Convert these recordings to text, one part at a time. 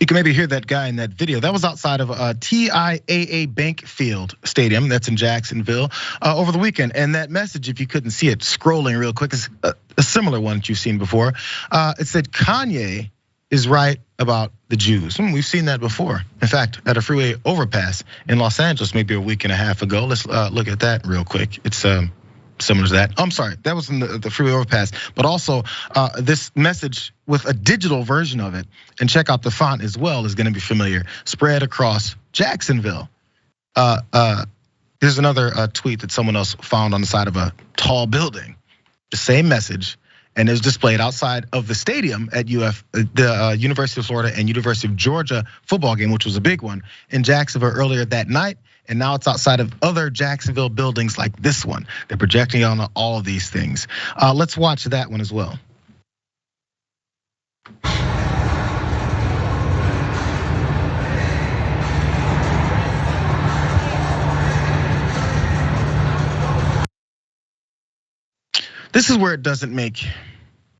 You can maybe hear that guy in that video. That was outside of TIAA Bank Field Stadium that's in Jacksonville over the weekend. And that message, if you couldn't see it, scrolling real quick, is a similar one that you've seen before. It said Kanye is right about the Jews. We've seen that before. In fact, at a freeway overpass in Los Angeles, maybe a week and a half ago. Let's look at that real quick. It's similar to that. I'm sorry, that was in the freeway overpass, but also this message with a digital version of it, and check out the font as well, is gonna be familiar, spread across Jacksonville. Here's another tweet that someone else found on the side of a tall building. The same message, and it was displayed outside of the stadium at the University of Florida and University of Georgia football game, which was a big one in Jacksonville earlier that night. And now it's outside of other Jacksonville buildings like this one. They're projecting on all of these things. Let's watch that one as well. This is where it doesn't make,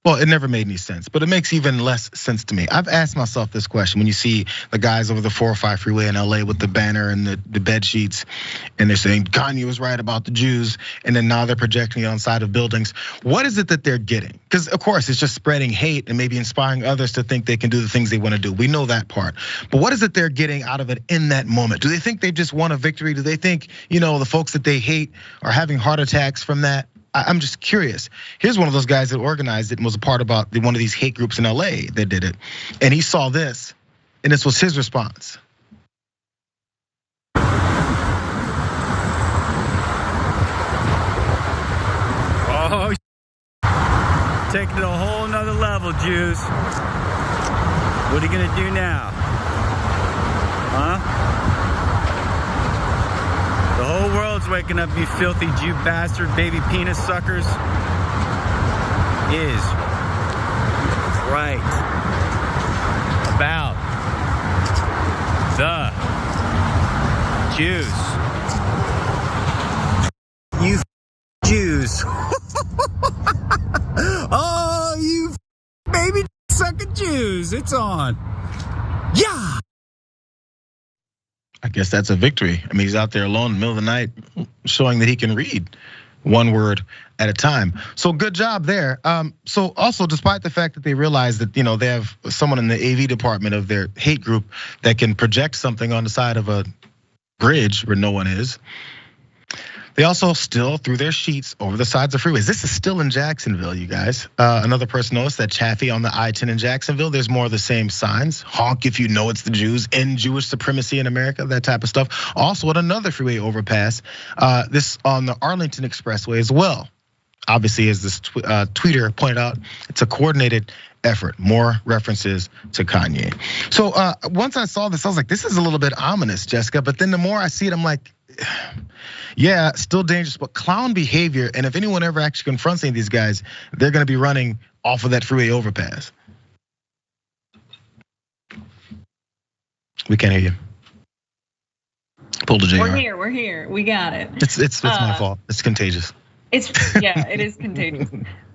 well, it never made any sense, but it makes even less sense to me. I've asked myself this question when you see the guys over the 405 freeway in LA with the banner and the bed sheets, and they're saying Kanye was right about the Jews, and then now they're projecting it on side of buildings. What is it that they're getting? Because of course it's just spreading hate and maybe inspiring others to think they can do the things they want to do. We know that part. But what is it they're getting out of it in that moment? Do they think they just won a victory? Do they think, the folks that they hate are having heart attacks from that? I'm just curious. Here's one of those guys that organized it and was a part about one of these hate groups in LA that did it. And he saw this, and this was his response. Oh, taking it a whole nother level, Jews. What are you gonna do now? Huh? The whole world's waking up, you filthy Jew bastard, baby penis suckers. Is right about the Jews. You Jews. Oh, you baby sucking Jews. It's on. Yeah. I guess that's a victory. I mean, he's out there alone in the middle of the night showing that he can read one word at a time. So good job there. So also, despite the fact that they realize that, they have someone in the AV department of their hate group that can project something on the side of a bridge where no one is, they also still threw their sheets over the sides of freeways. This is still in Jacksonville, you guys. Another person noticed that Chaffee on the I-10 in Jacksonville, there's more of the same signs. Honk if you know it's the Jews, end Jewish supremacy in America, that type of stuff. Also at another freeway overpass, this on the Arlington Expressway as well. Obviously, as this tweeter pointed out, it's a coordinated effort, more references to Kanye. So once I saw this, I was like, this is a little bit ominous, Jessica. But then the more I see it, I'm like, yeah, still dangerous, but clown behavior. And if anyone ever actually confronts any of these guys, they're gonna be running off of that freeway overpass. We can't hear you. Pull the Jayar. We're here, we got it. It's my fault, it's contagious. Yeah, it is contagious.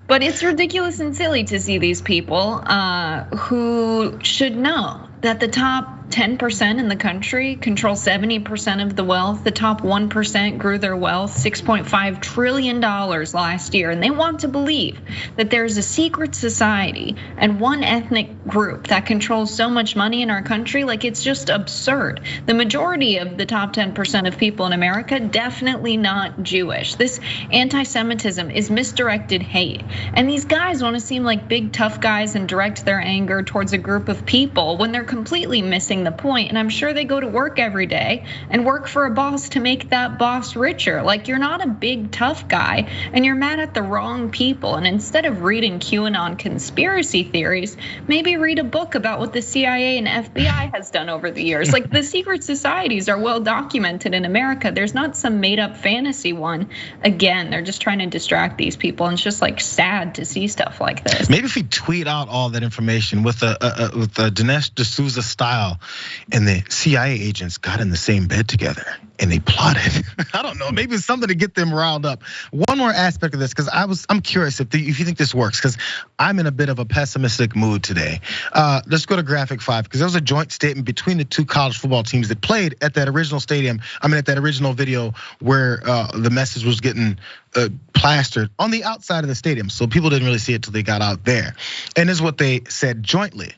But it's ridiculous and silly to see these people who should know that the top 10% in the country control 70% of the wealth. The top 1% grew their wealth $6.5 trillion last year. And they want to believe that there's a secret society and one ethnic group that controls so much money in our country. Like, it's just absurd. The majority of the top 10% of people in America, definitely not Jewish. This anti-Semitism is misdirected hate. And these guys want to seem like big tough guys and direct their anger towards a group of people when they're completely missing the point. And I'm sure they go to work every day and work for a boss to make that boss richer. Like, you're not a big tough guy and you're mad at the wrong people. And instead of reading QAnon conspiracy theories, maybe read a book about what the CIA and FBI has done over the years. Like, the secret societies are well documented in America. There's not some made up fantasy one. Again, they're just trying to distract these people. And it's just like sad to see stuff like this. Maybe if we tweet out all that information with a Dinesh D'Souza style, and the CIA agents got in the same bed together and they plotted. I don't know, maybe it's something to get them riled up. One more aspect of this, because I'm curious if you think this works, because I'm in a bit of a pessimistic mood today. Let's go to graphic 5, because there was a joint statement between the two college football teams that played at that original stadium. At that original video where the message was getting plastered on the outside of the stadium, so people didn't really see it till they got out there. And this is what they said jointly.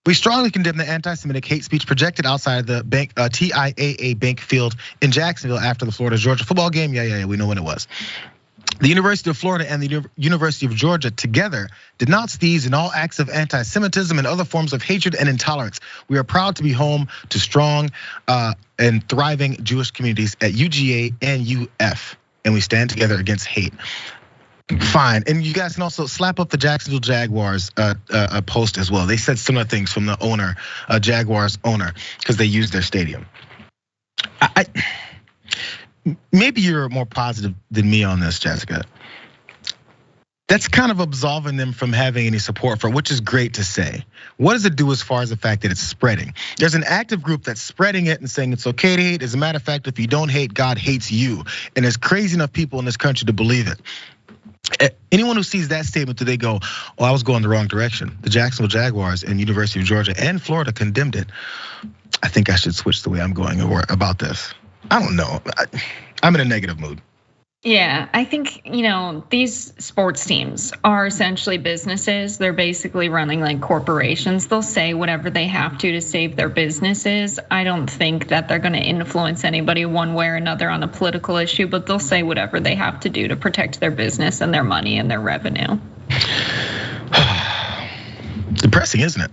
We strongly condemn the anti-Semitic hate speech projected outside the TIAA Bank Field in Jacksonville after the Florida-Georgia football game. Yeah, we know when it was. The University of Florida and the University of Georgia together denounce these and all acts of anti-Semitism and other forms of hatred and intolerance. We are proud to be home to strong and thriving Jewish communities at UGA and UF, and we stand together against hate. Fine, and you guys can also slap up the Jacksonville Jaguars post as well. They said similar things from the owner, Jaguars owner, because they used their stadium. Maybe you're more positive than me on this, Jessica. That's kind of absolving them from having any support for it, which is great to say. What does it do as far as the fact that it's spreading? There's an active group that's spreading it and saying it's okay to hate. As a matter of fact, if you don't hate, God hates you. And there's crazy enough people in this country to believe it. Anyone who sees that statement, do they go, oh, I was going the wrong direction? The Jacksonville Jaguars and University of Georgia and Florida condemned it. I think I should switch the way I'm going about this. I don't know. I'm in a negative mood. Yeah, I think, these sports teams are essentially businesses. They're basically running like corporations. They'll say whatever they have to save their businesses. I don't think that they're going to influence anybody one way or another on a political issue, but they'll say whatever they have to do to protect their business and their money and their revenue. Depressing, isn't it?